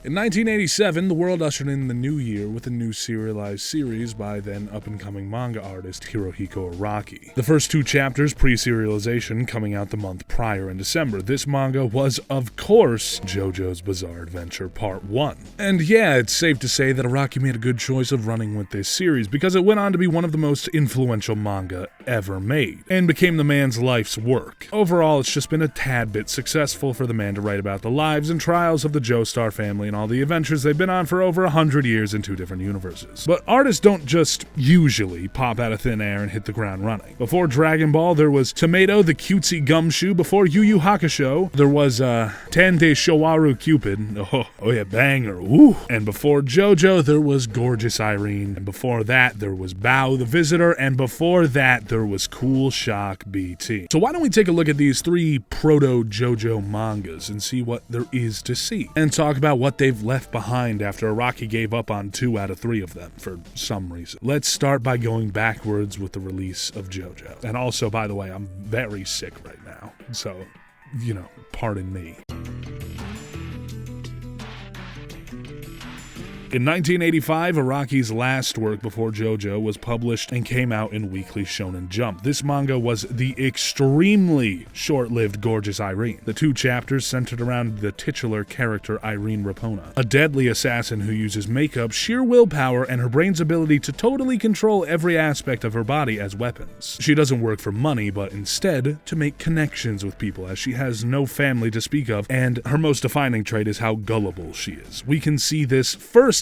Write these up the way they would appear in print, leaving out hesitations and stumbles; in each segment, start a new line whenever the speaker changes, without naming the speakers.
In 1987, the world ushered in the new year with a new serialized series by then up-and-coming manga artist Hirohiko Araki. The first two chapters, pre-serialization, coming out the month prior in December. This manga was, of course, JoJo's Bizarre Adventure Part 1. And yeah, it's safe to say that Araki made a good choice of running with this series, because it went on to be one of the most influential manga ever made, and became the man's life's work. Overall, it's just been a tad bit successful for the man to write about the lives and trials of the Joestar family and all the adventures they've been on for over 100 years in two different universes. But artists don't just usually pop out of thin air and hit the ground running. Before Dragon Ball, there was Tomato the Cutesy Gumshoe. Before Yu Yu Hakusho, there was Tande Showaru Cupid. Oh yeah, banger, woo! And before JoJo, there was Gorgeous Irene. And before that, there was Bao the Visitor. And before that, there was Cool Shock BT. So why don't we take a look at these three proto-JoJo mangas and see what there is to see, and talk about what they've left behind after Araki gave up on 2 out of 3 of them for some reason. Let's start by going backwards with the release of JoJo. And also, by the way, I'm very sick right now, so, pardon me. In 1985, Araki's last work before JoJo was published and came out in Weekly Shonen Jump. This manga was the extremely short-lived Gorgeous Irene. The 2 chapters centered around the titular character Irene Rapona, a deadly assassin who uses makeup, sheer willpower, and her brain's ability to totally control every aspect of her body as weapons. She doesn't work for money, but instead to make connections with people, as she has no family to speak of, and her most defining trait is how gullible she is. We can see this firsthand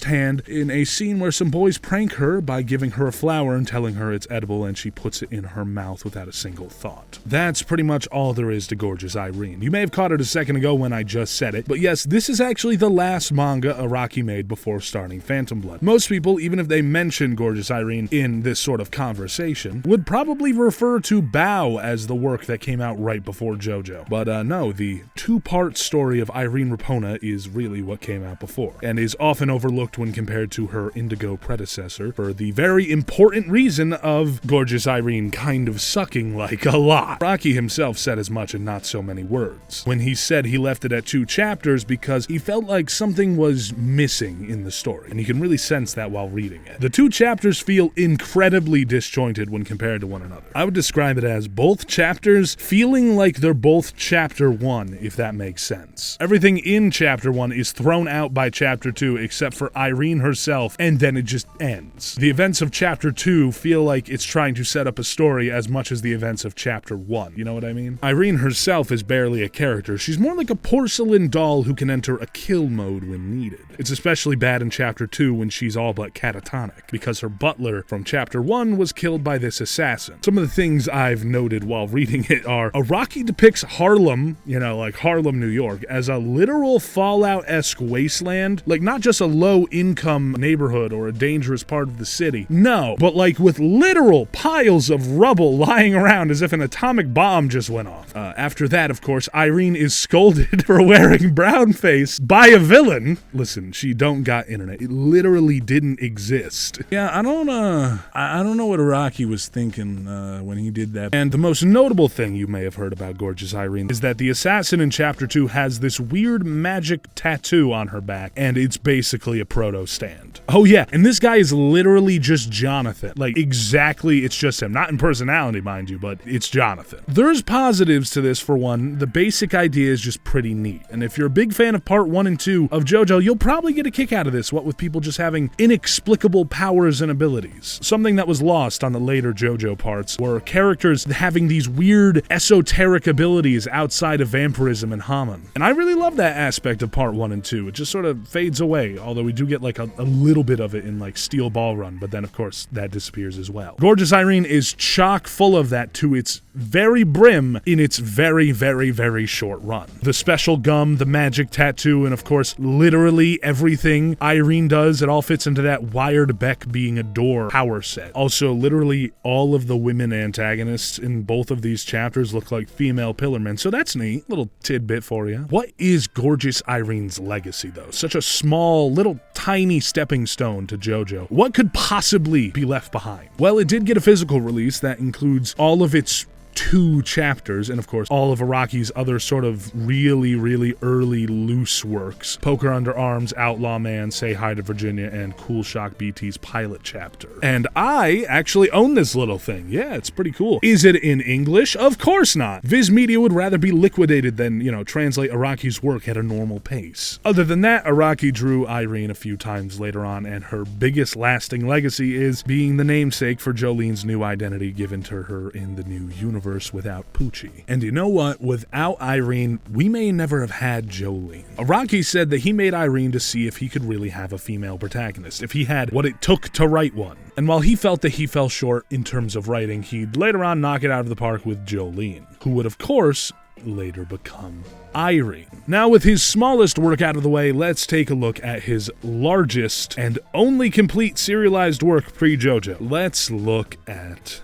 in a scene where some boys prank her by giving her a flower and telling her it's edible, and she puts it in her mouth without a single thought. That's pretty much all there is to Gorgeous Irene. You may have caught it a second ago when I just said it, but yes, this is actually the last manga Araki made before starting Phantom Blood. Most people, even if they mention Gorgeous Irene in this sort of conversation, would probably refer to BAOH as the work that came out right before JoJo. But no, the 2-part story of Irene Rapona is really what came out before, and is often overlooked when compared to her Indigo predecessor, for the very important reason of Gorgeous Irene kind of sucking like a lot. Araki himself said as much in not so many words, when he said he left it at 2 chapters because he felt like something was missing in the story, and you can really sense that while reading it. The 2 chapters feel incredibly disjointed when compared to one another. I would describe it as both chapters feeling like they're both chapter 1, if that makes sense. Everything in chapter 1 is thrown out by chapter 2 except for Irene herself, and then it just ends. The events of chapter 2 feel like it's trying to set up a story as much as the events of chapter 1, you know what I mean? Irene herself is barely a character. She's more like a porcelain doll who can enter a kill mode when needed. It's especially bad in chapter 2 when she's all but catatonic, because her butler from chapter 1 was killed by this assassin. Some of the things I've noted while reading it are, Araki depicts Harlem, like Harlem, New York, as a literal Fallout-esque wasteland, like not just a low-income neighborhood or a dangerous part of the city. No, but like with literal piles of rubble lying around as if an atomic bomb just went off. After that, of course, Irene is scolded for wearing brown face by a villain. Listen, she don't got internet. It literally didn't exist. Yeah, I don't know what Araki was thinking when he did that. And the most notable thing you may have heard about Gorgeous Irene is that the assassin in chapter 2 has this weird magic tattoo on her back, and it's basically a proto-stand. Oh yeah, and this guy is literally just Jonathan. Like, exactly, it's just him. Not in personality, mind you, but it's Jonathan. There's positives to this. For one, the basic idea is just pretty neat. And if you're a big fan of part 1 and 2 of JoJo, you'll probably get a kick out of this, what with people just having inexplicable powers and abilities. Something that was lost on the later JoJo parts were characters having these weird esoteric abilities outside of vampirism and Haman. And I really love that aspect of part 1 and 2. It just sort of fades away, although we do get like a little bit of it in like Steel Ball Run, but then of course that disappears as well. Gorgeous Irene is chock full of that to its very brim in its very, very, very short run. The special gum, the magic tattoo, and of course literally everything Irene does, it all fits into that Wired Beck being a door power set. Also, literally all of the women antagonists in both of these chapters look like female pillarmen, so that's neat. Little tidbit for you. What is Gorgeous Irene's legacy though? Such a small, little tiny stepping stone to JoJo. What could possibly be left behind? Well, it did get a physical release that includes all of its 2 chapters, and of course all of Araki's other sort of really early loose works: Poker Under Arms, Outlaw Man, Say Hi to Virginia, and Cool Shock BT's pilot chapter. And I actually own this little thing. Yeah, it's pretty cool. Is it in English? Of course not. Viz Media would rather be liquidated than, translate Araki's work at a normal pace. Other than that, Araki drew Irene a few times later on, and her biggest lasting legacy is being the namesake for Jolene's new identity given to her in the new universe without Poochie. And you know what? Without Irene, we may never have had Jolene. Araki said that he made Irene to see if he could really have a female protagonist, if he had what it took to write one. And while he felt that he fell short in terms of writing, he'd later on knock it out of the park with Jolene, who would of course later become Irene. Now, with his smallest work out of the way, let's take a look at his largest and only complete serialized work pre-JoJo. Let's look at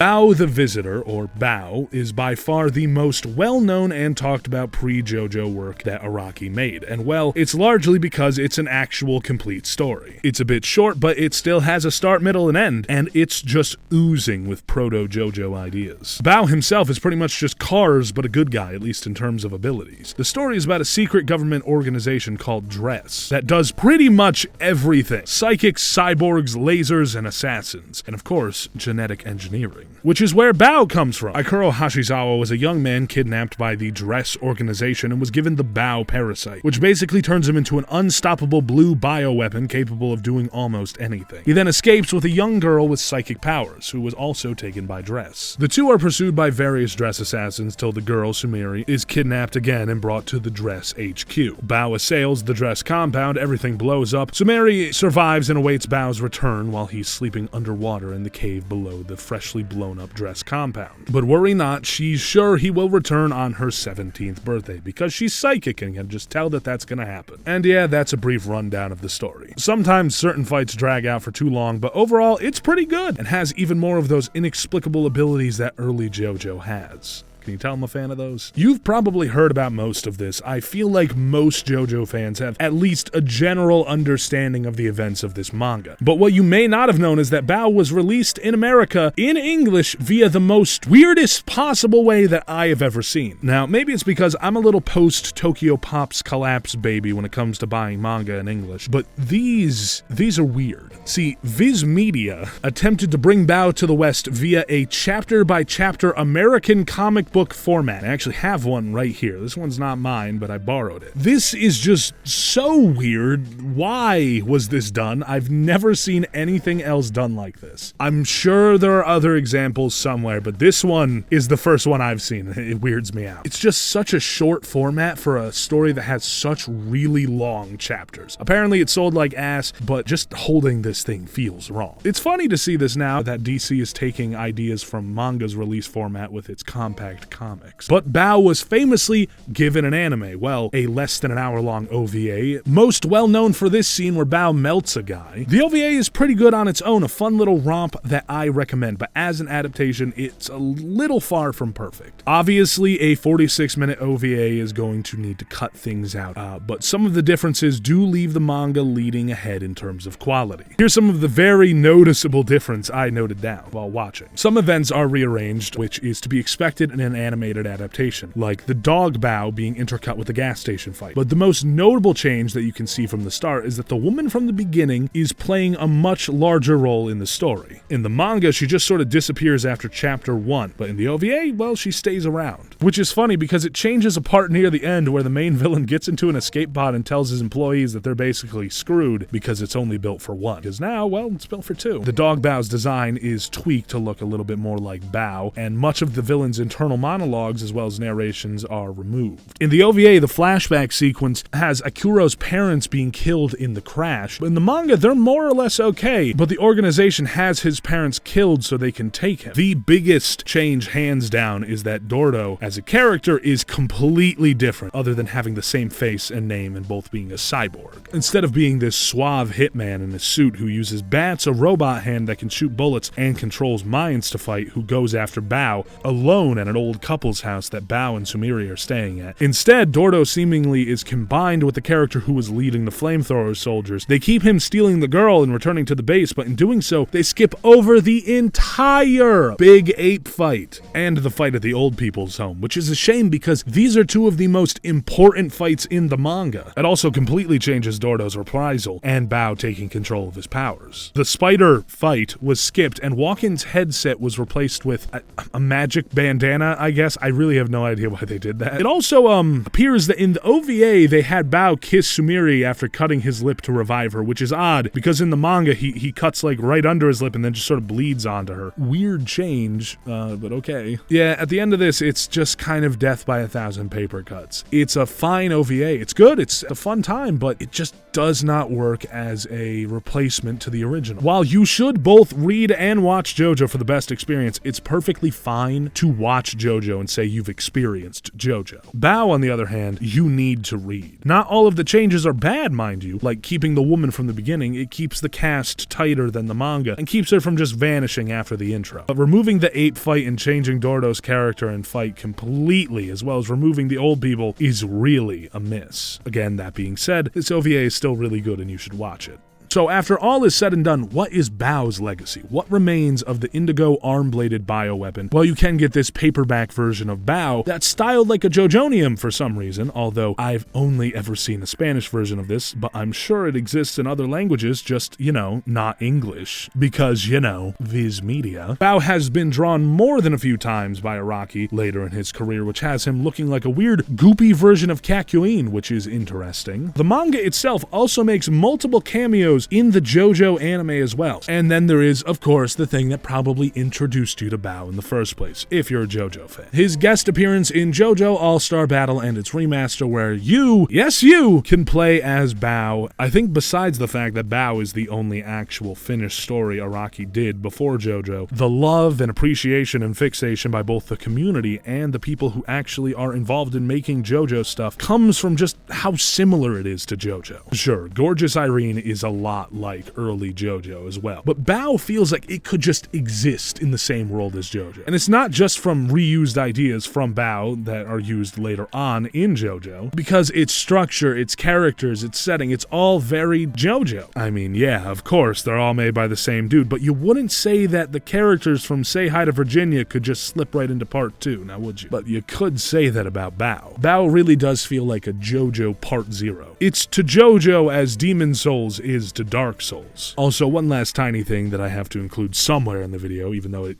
BAOH the Visitor, or BAOH, is by far the most well-known and talked about pre-JoJo work that Araki made, and well, it's largely because it's an actual complete story. It's a bit short, but it still has a start, middle, and end, and it's just oozing with proto-JoJo ideas. BAOH himself is pretty much just Cars, but a good guy, at least in terms of abilities. The story is about a secret government organization called Dress that does pretty much everything: psychics, cyborgs, lasers, and assassins, and of course, genetic engineering. Which is where BAOH comes from. Ikuro Hashizawa was a young man kidnapped by the Dress organization and was given the BAOH parasite, which basically turns him into an unstoppable blue bioweapon capable of doing almost anything. He then escapes with a young girl with psychic powers, who was also taken by Dress. The two are pursued by various Dress assassins till the girl, Sumeri, is kidnapped again and brought to the Dress HQ. BAOH assails the Dress compound, everything blows up. Sumeri survives and awaits BAOH's return while he's sleeping underwater in the cave below the freshly blown up Dress compound. But worry not, she's sure he will return on her 17th birthday, because she's psychic and can just tell that that's gonna happen. And yeah, that's a brief rundown of the story. Sometimes certain fights drag out for too long, but overall it's pretty good, and has even more of those inexplicable abilities that early JoJo has. Can you tell I'm a fan of those? You've probably heard about most of this. I feel like most JoJo fans have at least a general understanding of the events of this manga. But what you may not have known is that BAOH was released in America in English via the most weirdest possible way that I have ever seen. Now, maybe it's because I'm a little post-Tokyo Pops collapse baby when it comes to buying manga in English, but these are weird. See, Viz Media attempted to bring BAOH to the West via a chapter-by-chapter American comic book format. I actually have one right here. This one's not mine, but I borrowed it. This is just so weird. Why was this done? I've never seen anything else done like this. I'm sure there are other examples somewhere, but this one is the first one I've seen. It weirds me out. It's just such a short format for a story that has such really long chapters. Apparently it sold like ass, but just holding this thing feels wrong. It's funny to see this now that DC is taking ideas from manga's release format with its compact comics. But BAOH was famously given an anime, well, a less than an hour long OVA, most well known for this scene where BAOH melts a guy. The OVA is pretty good on its own, a fun little romp that I recommend, but as an adaptation, it's a little far from perfect. Obviously, a 46-minute OVA is going to need to cut things out, but some of the differences do leave the manga leading ahead in terms of quality. Here's some of the very noticeable difference I noted down while watching. Some events are rearranged, which is to be expected in an animated adaptation, like the dog BAOH being intercut with the gas station fight. But the most notable change that you can see from the start is that the woman from the beginning is playing a much larger role in the story. In the manga, she just sort of disappears after chapter 1, but in the OVA, well, she stays around. Which is funny because it changes a part near the end where the main villain gets into an escape pod and tells his employees that they're basically screwed because it's only built for 1. Because now, well, it's built for 2. The dog BAOH's design is tweaked to look a little bit more like BAOH, and much of the villain's internal monologues as well as narrations are removed. In the OVA, the flashback sequence has Akuro's parents being killed in the crash. In the manga, they're more or less okay, but the organization has his parents killed so they can take him. The biggest change, hands down, is that Dordo, as a character, is completely different, other than having the same face and name and both being a cyborg. Instead of being this suave hitman in a suit who uses bats, a robot hand that can shoot bullets, and controls minds to fight, who goes after BAOH alone at an old old couple's house that Bao and Sumire are staying at. Instead, Dordo seemingly is combined with the character who was leading the flamethrower soldiers. They keep him stealing the girl and returning to the base, but in doing so, they skip over the entire big ape fight and the fight at the old people's home, which is a shame because these are two of the most important fights in the manga. It also completely changes Dordo's reprisal and Bao taking control of his powers. The spider fight was skipped and Walken's headset was replaced with a magic bandana, I guess. I really have no idea why they did that. It also appears that in the OVA, they had Bao kiss Sumire after cutting his lip to revive her, which is odd because in the manga, he cuts like right under his lip and then just sort of bleeds onto her. Weird change, but okay. Yeah, at the end of this, it's just kind of death by 1,000 paper cuts. It's a fine OVA. It's good. It's a fun time, but it just does not work as a replacement to the original. While you should both read and watch JoJo for the best experience, it's perfectly fine to watch JoJo and say you've experienced JoJo. Bao, on the other hand, you need to read. Not all of the changes are bad, mind you, like keeping the woman from the beginning. It keeps the cast tighter than the manga and keeps her from just vanishing after the intro. But removing the ape fight and changing Dordo's character and fight completely, as well as removing the old people, is really a miss. Again, that being said, this OVA is still really good and you should watch it. So after all is said and done, what is Bao's legacy? What remains of the indigo arm-bladed bioweapon? Well, you can get this paperback version of Bao that's styled like a Jojonium for some reason, although I've only ever seen a Spanish version of this, but I'm sure it exists in other languages, just, not English, because, Viz Media. Bao has been drawn more than a few times by Araki later in his career, which has him looking like a weird, goopy version of Kakyoin, which is interesting. The manga itself also makes multiple cameos in the JoJo anime as well. And then there is, of course, the thing that probably introduced you to Bao in the first place, if you're a JoJo fan. His guest appearance in JoJo All-Star Battle and its remaster where you, yes you, can play as Bao. I think besides the fact that Bao is the only actual finished story Araki did before JoJo, the love and appreciation and fixation by both the community and the people who actually are involved in making JoJo stuff comes from just how similar it is to JoJo. Sure, Gorgeous Irene is a lot like early JoJo as well, but Bao feels like it could just exist in the same world as JoJo. And it's not just from reused ideas from Bao that are used later on in JoJo, because its structure, its characters, its setting, it's all very JoJo. I mean, yeah, of course, they're all made by the same dude, but you wouldn't say that the characters from Say Hi to Virginia could just slip right into part 2, now would you? But you could say that about Bao. Bao really does feel like a JoJo Part 0. It's to JoJo as Demon Souls is to Dark Souls. Also, one last tiny thing that I have to include somewhere in the video, even though it,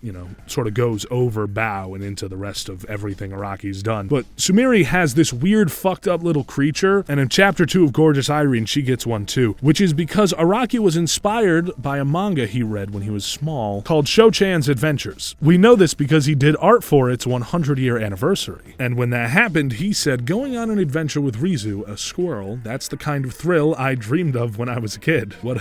sort of goes over Bao and into the rest of everything Araki's done. But Sumire has this weird fucked up little creature, and in chapter 2 of Gorgeous Irene, she gets one too, which is because Araki was inspired by a manga he read when he was small called Sho-chan's Adventures. We know this because he did art for its 100-year anniversary. And when that happened, he said, going on an adventure with Rizu, a squirrel, that's the kind of thrill I dreamed of when I was a kid. What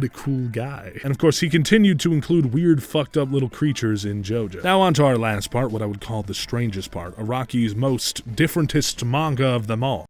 a cool guy. And of course, he continued to include weird, fucked up little creatures in JoJo. Now on to our last part, what I would call the strangest part, Araki's most differentest manga of them all.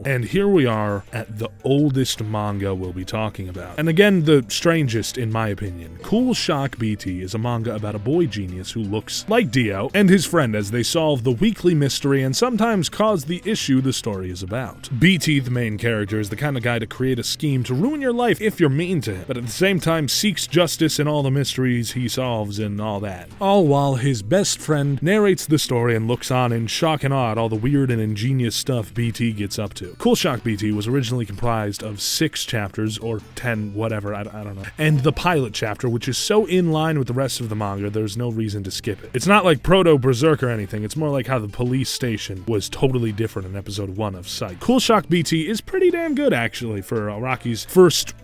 And here we are at the oldest manga we'll be talking about. And again, the strangest in my opinion. Cool Shock BT is a manga about a boy genius who looks like Dio and his friend as they solve the weekly mystery and sometimes cause the issue the story is about. BT, the main character, is the kind of guy to create a scheme to ruin your life if you're mean to him, but at the same time seeks justice in all the mysteries he solves and all that. All while his best friend narrates the story and looks on in shock and awe at all the weird and ingenious stuff BT gets up to. Cool Shock BT was originally comprised of 6 chapters, or 10, whatever, I don't know, and the pilot chapter, which is so in line with the rest of the manga, there's no reason to skip it. It's not like Proto-Berserk or anything, it's more like how the police station was totally different in episode 1 of Psych. Cool Shock BT is pretty damn good, actually, for Araki's first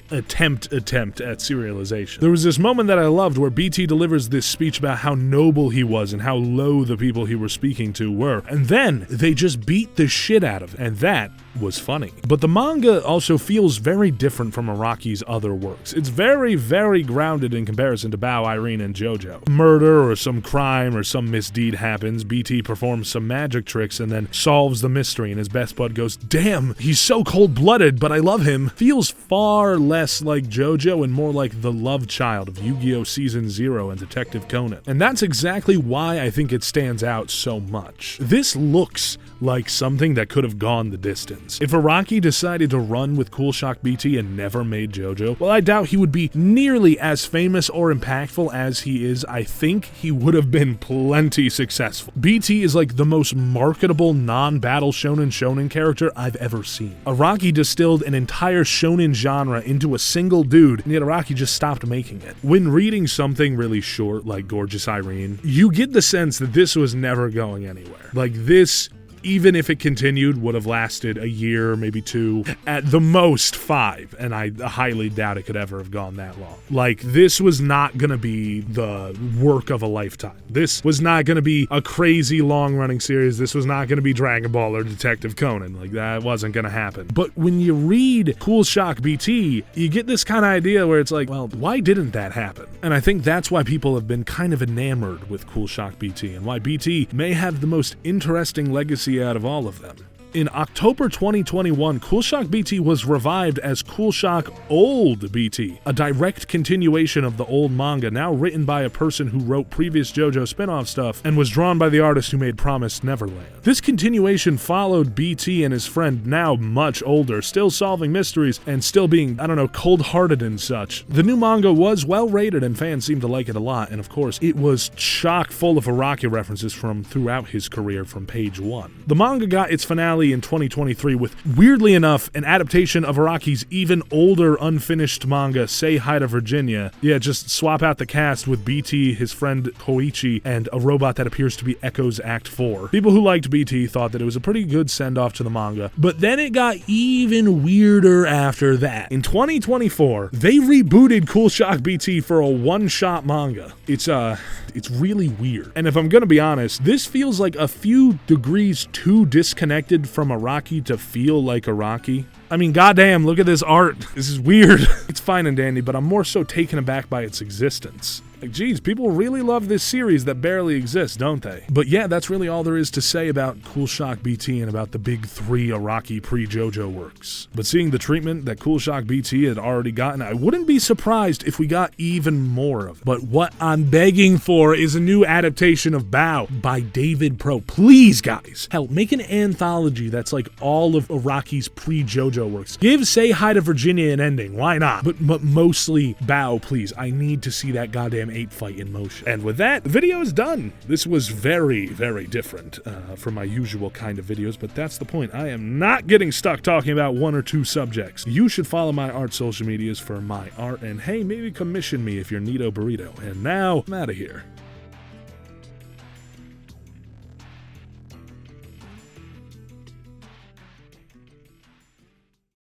attempt at serialization. There was this moment that I loved where BT delivers this speech about how noble he was and how low the people he was speaking to were, and then they just beat the shit out of him, and that was funny. But the manga also feels very different from Araki's other works. It's very, very grounded in comparison to BAOH, Irene, and Jojo. Murder or some crime or some misdeed happens, BT performs some magic tricks and then solves the mystery, and his best bud goes, "Damn, he's so cold-blooded, but I love him." Feels far less like Jojo and more like the love child of Yu-Gi-Oh! Season 0 and Detective Conan. And that's exactly why I think it stands out so much. This looks like something that could have gone the distance. If Araki decided to run with Cool Shock BT and never made Jojo, well, I doubt he would be nearly as famous or impactful as he is. I think he would have been plenty successful. BT is like the most marketable non-battle shonen character I've ever seen. Araki distilled an entire shonen genre into a single dude, and yet Araki just stopped making it. When reading something really short like Gorgeous Irene, you get the sense that this was never going anywhere. Like this, even if it continued, would have lasted a year, maybe 2, at the most 5, and I highly doubt it could ever have gone that long. Like, this was not gonna be the work of a lifetime. This was not gonna be a crazy long-running series. This was not gonna be Dragon Ball or Detective Conan. Like, that wasn't gonna happen. But when you read Cool Shock BT, you get this kind of idea where it's like, well, why didn't that happen? And I think that's why people have been kind of enamored with Cool Shock BT, and why BT may have the most interesting legacy out of all of them. In October 2021, Cool Shock BT was revived as Cool Shock Old BT, a direct continuation of the old manga, now written by a person who wrote previous JoJo spin-off stuff and was drawn by the artist who made Promised Neverland. This continuation followed BT and his friend, now much older, still solving mysteries and still being, I don't know, cold-hearted and such. The new manga was well rated and fans seemed to like it a lot, and of course, it was chock full of Araki references from throughout his career from page 1. The manga got its finale in 2023 with, weirdly enough, an adaptation of Araki's even older unfinished manga, Say Hi to Virginia. Yeah, just swap out the cast with BT, his friend Koichi, and a robot that appears to be Echo's Act 4. People who liked BT thought that it was a pretty good send-off to the manga, but then it got even weirder after that. In 2024, they rebooted Cool Shock BT for a one-shot manga. It's really weird. And if I'm gonna be honest, this feels like a few degrees too disconnected from Araki to feel like Araki. I mean, goddamn, look at this art. This is weird. It's fine and dandy, but I'm more so taken aback by its existence. Like, geez, people really love this series that barely exists, don't they? But yeah, that's really all there is to say about Cool Shock BT and about the big 3 Araki pre-JoJo works. But seeing the treatment that Cool Shock BT had already gotten, I wouldn't be surprised if we got even more of it. But what I'm begging for is a new adaptation of BAOH by David Pro. Please, guys. Hell, make an anthology that's like all of Araki's pre-JoJo works. Give Say Hi to Virginia an ending. Why not? But mostly BAOH, please. I need to see that goddamn ape fight in motion. And with that, the video is done. This was very, very different from my usual kind of videos, but that's the point. I am not getting stuck talking about 1 or 2 subjects. You should follow my art social medias for my art, and hey, maybe commission me if you're Neato Burrito. And now, I'm out of here.